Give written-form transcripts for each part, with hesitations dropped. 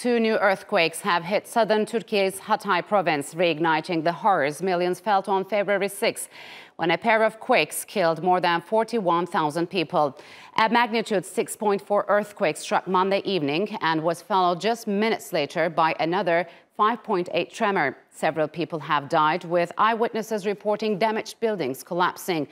Two new earthquakes have hit southern Turkey's Hatay province, reigniting the horrors millions felt on February 6, when a pair of quakes killed more than 41,000 people. A magnitude 6.4 earthquake struck Monday evening and was followed just minutes later by another 5.8 tremor. Several people have died, with eyewitnesses reporting damaged buildings collapsing.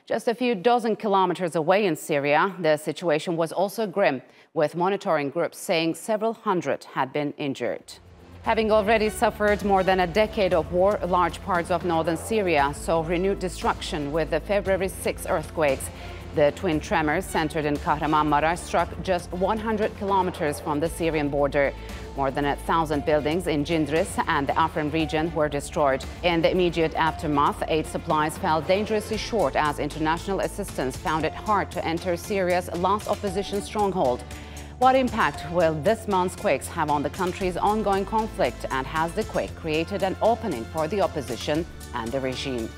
Just a few dozen kilometers away in Syria, the situation was also grim, with monitoring groups saying several hundred had been injured. Having already suffered more than a decade of war, large parts of northern Syria saw renewed destruction with the February 6 earthquakes. The twin tremors, centered in Kahramanmaras, struck just 100 kilometers from the Syrian border. More than 1,000 buildings in Jindris and the Afrin region were destroyed. In the immediate aftermath, aid supplies fell dangerously short as international assistance found it hard to enter Syria's last opposition stronghold. What impact will this month's quakes have on the country's ongoing conflict, and has the quake created an opening for the opposition and the regime?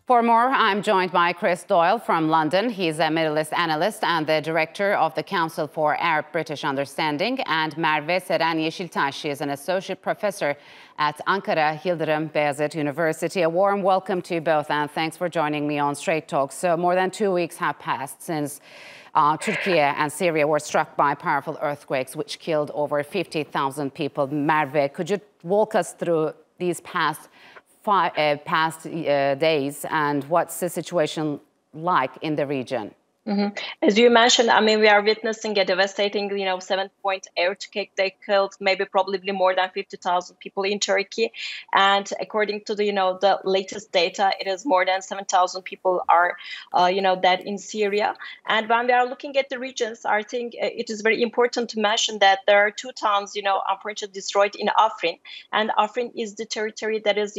For more, I'm joined by Chris Doyle from London. He's a Middle East analyst and the director of the Council for Arab-British Understanding, and Merve Seren Yeşiltaş. She is an associate professor at Ankara Yıldırım Beyazıt University. A warm welcome to you both, and thanks for joining me on Straight Talk. So more than 2 weeks have passed since Türkiye and Syria were struck by powerful earthquakes, which killed over 50,000 people. Merve, could you walk us through these past days, and what's the situation like in the region? As you mentioned, I mean, we are witnessing a devastating, 7-point earthquake. They killed probably more than 50,000 people in Turkey. And according to the latest data, it is more than 7,000 people are, dead in Syria. And when we are looking at the regions, I think it is very important to mention that there are two towns, unfortunately destroyed in Afrin. And Afrin is the territory that is,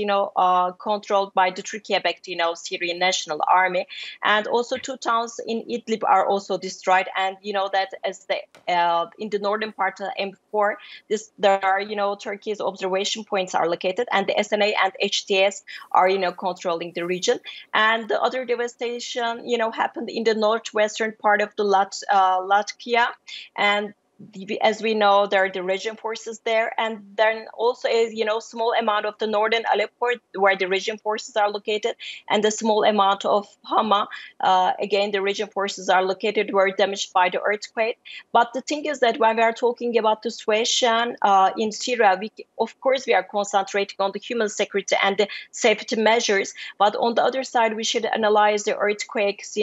controlled by the Turkiye-backed, Syrian National Army. And also two towns in Idlib are also destroyed, and that as in the northern part of M4, there are Turkey's observation points are located, and the SNA and HTS are controlling the region. And the other devastation happened in the northwestern part of the Latvia, and as we know, there are the region forces there, and then also a small amount of the northern Aleppo, where the region forces are located, and the small amount of Hama, again the region forces are located, were damaged by the earthquake. But the thing is that when we are talking about the situation in Syria, of course we are concentrating on the human security and the safety measures, but on the other side we should analyze the earthquakes,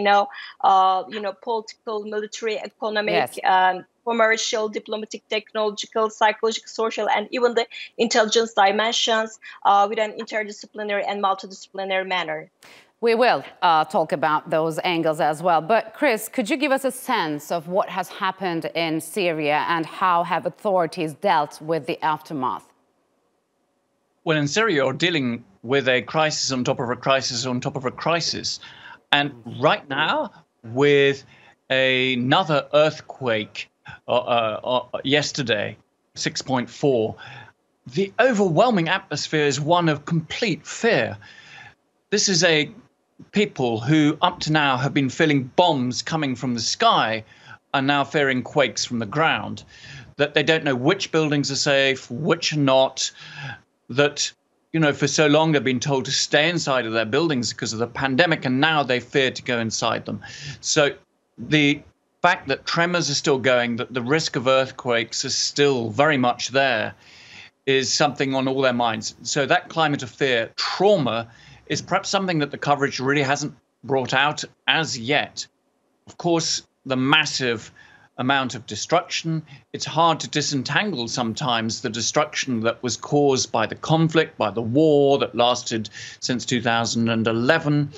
political, military, economic, yes. Commercial, diplomatic, technological, psychological, social, and even the intelligence dimensions with an interdisciplinary and multidisciplinary manner. We will talk about those angles as well. But Chris, could you give us a sense of what has happened in Syria, and how have authorities dealt with the aftermath? Well, in Syria, you're dealing with a crisis on top of a crisis on top of a crisis. And right now, with another earthquake yesterday, 6.4, the overwhelming atmosphere is one of complete fear. This is a people who up to now have been feeling bombs coming from the sky are now fearing quakes from the ground, that they don't know which buildings are safe, which are not, that for so long they've been told to stay inside of their buildings because of the pandemic, and now they fear to go inside them. So the fact that tremors are still going, that the risk of earthquakes is still very much there, is something on all their minds. So that climate of fear, trauma, is perhaps something that the coverage really hasn't brought out as yet. Of course, the massive amount of destruction, it's hard to disentangle sometimes the destruction that was caused by the conflict, by the war that lasted since 2011,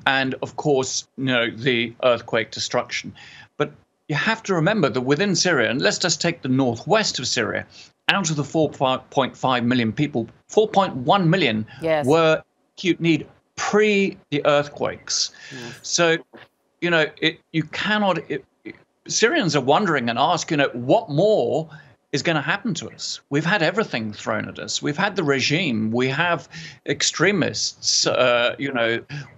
and of course, the earthquake destruction. But you have to remember that within Syria, and let's just take the northwest of Syria, out of the 4.5 million people, 4.1 million yes. were acute need pre the earthquakes. Yes. So, Syrians are wondering and ask, what more is going to happen to us? We've had everything thrown at us. We've had the regime. We have extremists.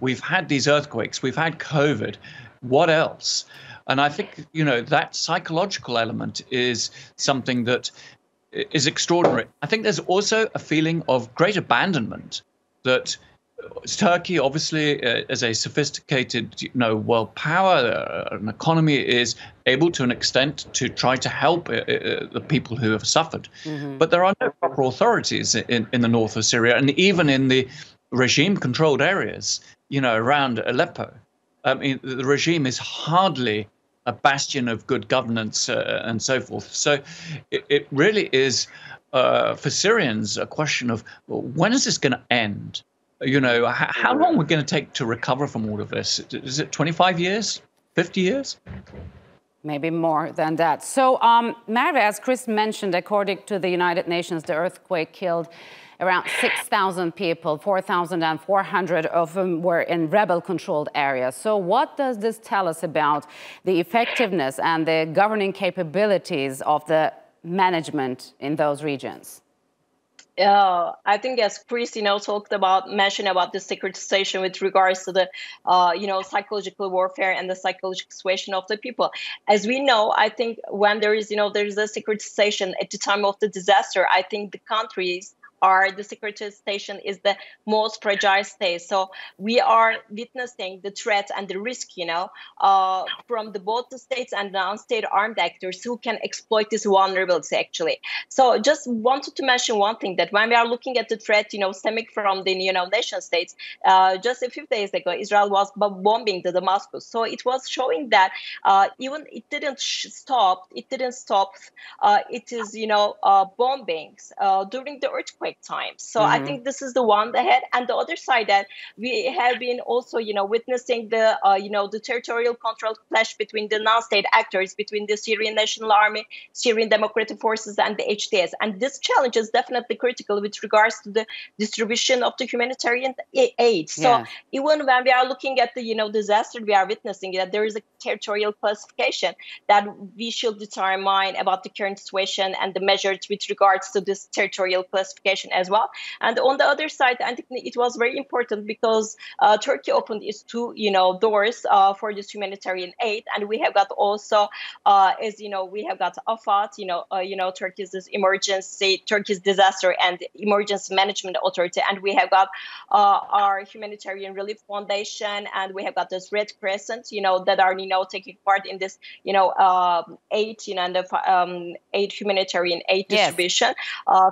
We've had these earthquakes. We've had COVID. What else? And I think, that psychological element is something that is extraordinary. I think there's also a feeling of great abandonment that Turkey, obviously, as a sophisticated, world power, an economy, is able to an extent to try to help the people who have suffered. But there are no proper authorities in the north of Syria, and even in the regime-controlled areas, around Aleppo. I mean, the regime is hardly a bastion of good governance and so forth. So it really is, for Syrians, a question of, when is this going to end? How long we're going to take to recover from all of this? Is it 25 years, 50 years? Maybe more than that. So, Merve, as Chris mentioned, according to the United Nations, the earthquake killed around 6,000 people, 4,400 of them were in rebel-controlled areas. So what does this tell us about the effectiveness and the governing capabilities of the management in those regions? I think as Chris, mentioned about the securitization with regards to the, psychological warfare and the psychological situation of the people. As we know, I think when there is a securitization at the time of the disaster, I think the countries the securitization is the most fragile state. So we are witnessing the threat and the risk, from both the states and non-state armed actors who can exploit this vulnerability, actually. So just wanted to mention one thing, that when we are looking at the threat, stemming from the, nation states, just a few days ago, Israel was bombing the Damascus. So it was showing that even it didn't stop. It is, bombings during the earthquake time. So I think this is the one ahead, and the other side that we have been also, witnessing the, the territorial control clash between the non-state actors, between the Syrian National Army, Syrian Democratic Forces, and the HDS. And this challenge is definitely critical with regards to the distribution of the humanitarian aid. So even when we are looking at the, disaster, we are witnessing that there is a territorial classification that we should determine about the current situation and the measures with regards to this territorial classification as well. And on the other side, I think it was very important because Turkey opened its two, doors for this humanitarian aid, and we have got also, as we have got AFAD, Turkey's disaster and emergency management authority, and we have got our humanitarian relief foundation, and we have got this Red Crescent, that are taking part in this, aid, and the aid humanitarian aid distribution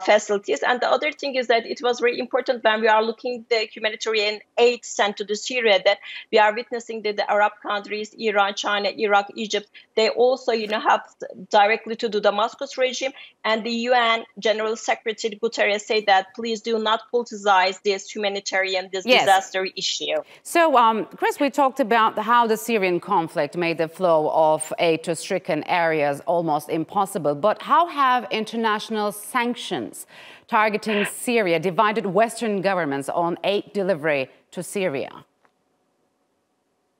facilities. And the other thing is that it was very important when we are looking at the humanitarian aid sent to the Syria, that we are witnessing that the Arab countries, Iran, China, Iraq, Egypt, they also, have directly to the Damascus regime. And the UN General Secretary Guterres said that please do not politicize this humanitarian, disaster issue. So, Chris, we talked about how the Syrian conflict made the flow of aid to stricken areas almost impossible. But how have international sanctions targeting Syria divided Western governments on aid delivery to Syria?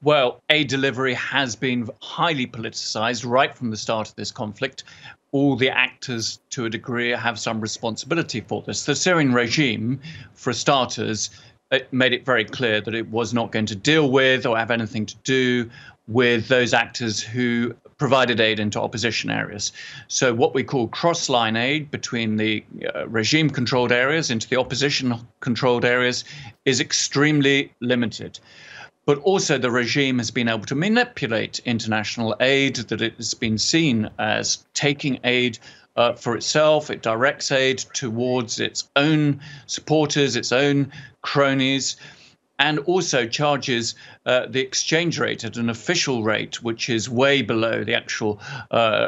Well, aid delivery has been highly politicized right from the start of this conflict. All the actors, to a degree, have some responsibility for this. The Syrian regime, for starters, it made it very clear that it was not going to deal with or have anything to do with those actors who provided aid into opposition areas. So what we call cross-line aid between the regime-controlled areas into the opposition-controlled areas is extremely limited. But also the regime has been able to manipulate international aid, that it has been seen as taking aid for itself. It directs aid towards its own supporters, its own cronies, and also charges the exchange rate at an official rate, which is way below the actual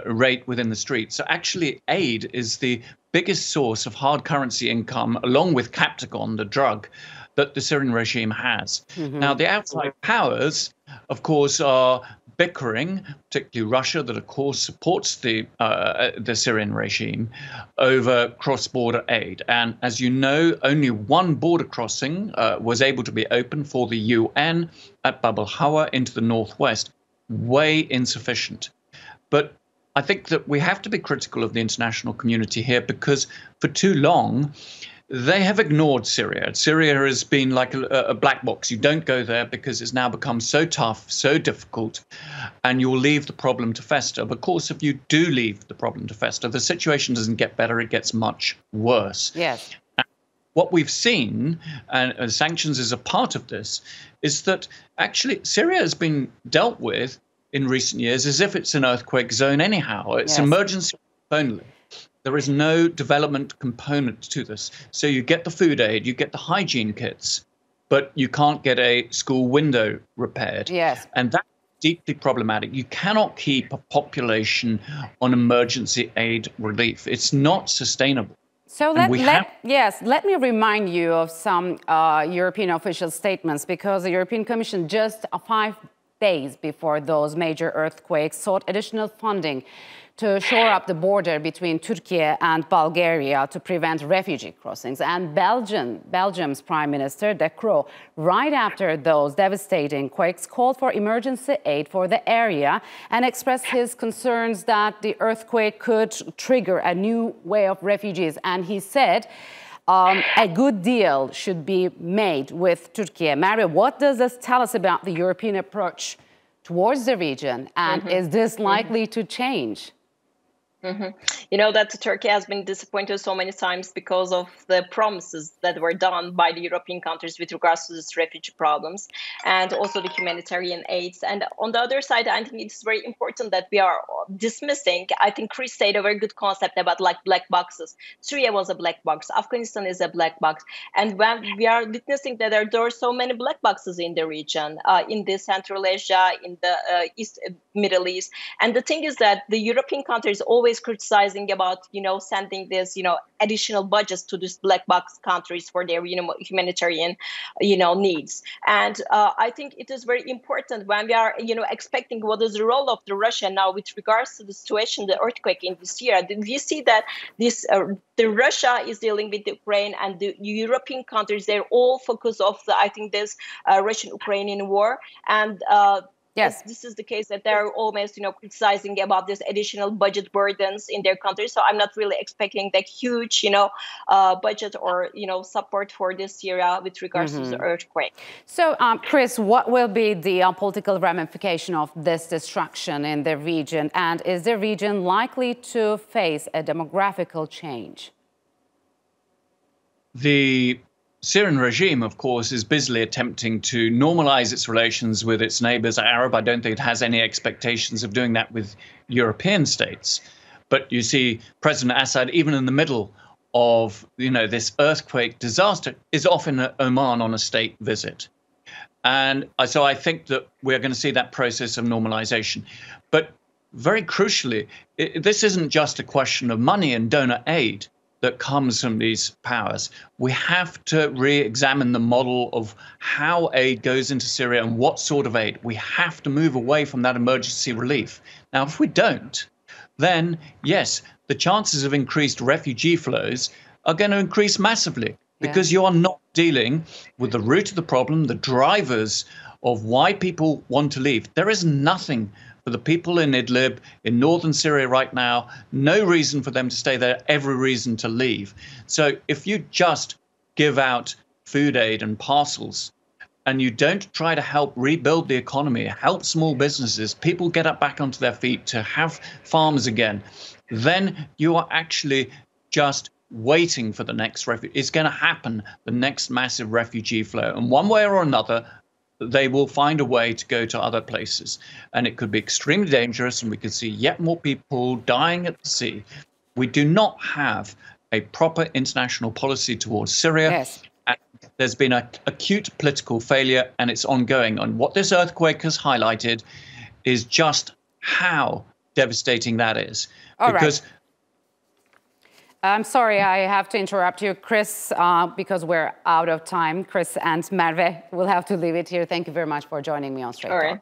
rate within the street. So actually aid is the biggest source of hard currency income, along with Captagon, the drug, that the Syrian regime has. Now, the outside powers, of course, are bickering, particularly Russia, that of course supports the Syrian regime, over cross-border aid. And as you know, only one border crossing was able to be opened for the UN at Bab al-Hawa into the northwest. Way insufficient. But I think that we have to be critical of the international community here, because for too long, they have ignored Syria. Syria has been like a black box. You don't go there because it's now become so tough, so difficult, and you'll leave the problem to fester. But of course, if you do leave the problem to fester, the situation doesn't get better, it gets much worse. Yes. What we've seen, and sanctions is a part of this, is that actually Syria has been dealt with in recent years as if it's an earthquake zone anyhow. It's emergency only. There is no development component to this. So you get the food aid, you get the hygiene kits, but you can't get a school window repaired. Yes. And that's deeply problematic. You cannot keep a population on emergency aid relief. It's not sustainable. So let me remind you of some European official statements, because the European Commission just 5 days before those major earthquakes sought additional funding to shore up the border between Türkiye and Bulgaria to prevent refugee crossings. And Belgium's Prime Minister De Croo, right after those devastating quakes, called for emergency aid for the area and expressed his concerns that the earthquake could trigger a new wave of refugees. And he said a good deal should be made with Turkey. Merve, what does this tell us about the European approach towards the region? And is this likely to change? You know that Turkey has been disappointed so many times because of the promises that were done by the European countries with regards to this refugee problems and also the humanitarian aids. And on the other side, I think it's very important that we are dismissing. I think Chris said a very good concept about like black boxes. Syria was a black box. Afghanistan is a black box. And when we are witnessing that there are so many black boxes in the region, in the Central Asia, in the Middle East. And the thing is that the European countries always criticizing about, sending this, additional budgets to these black box countries for their, humanitarian, needs. And I think it is very important when we are, expecting what is the role of the Russia now with regards to the situation, the earthquake in Syria. We see that this the Russia is dealing with Ukraine, and the European countries, they're all focused of this Russian-Ukrainian war. And yes, this is the case that they're almost, criticizing about this additional budget burdens in their country. So I'm not really expecting that huge, budget or, support for this Syria with regards to the earthquake. So, Chris, what will be the political ramification of this destruction in the region? And is the region likely to face a demographical change? The Syrian regime, of course, is busily attempting to normalize its relations with its neighbors Arab. I don't think it has any expectations of doing that with European states. But you see President Assad, even in the middle of, this earthquake disaster, is off in Oman on a state visit. And so I think that we're going to see that process of normalization. But very crucially, this isn't just a question of money and donor aid that comes from these powers. We have to re-examine the model of how aid goes into Syria and what sort of aid. We have to move away from that emergency relief. Now, if we don't, then yes, the chances of increased refugee flows are going to increase massively because you are not dealing with the root of the problem, the drivers of why people want to leave. There is nothing for the people in Idlib, in northern Syria right now, no reason for them to stay there, every reason to leave. So if you just give out food aid and parcels and you don't try to help rebuild the economy, help small businesses, people get up back onto their feet to have farms again, then you are actually just waiting for the next refugee. It's going to happen, the next massive refugee flow. And one way or another, they will find a way to go to other places. And it could be extremely dangerous, and we could see yet more people dying at the sea. We do not have a proper international policy towards Syria. Yes. And there's been an acute political failure, and it's ongoing. And what this earthquake has highlighted is just how devastating that is. All right. I'm sorry, I have to interrupt you, Chris, because we're out of time. Chris and Merve will have to leave it here. Thank you very much for joining me on Straight Talk.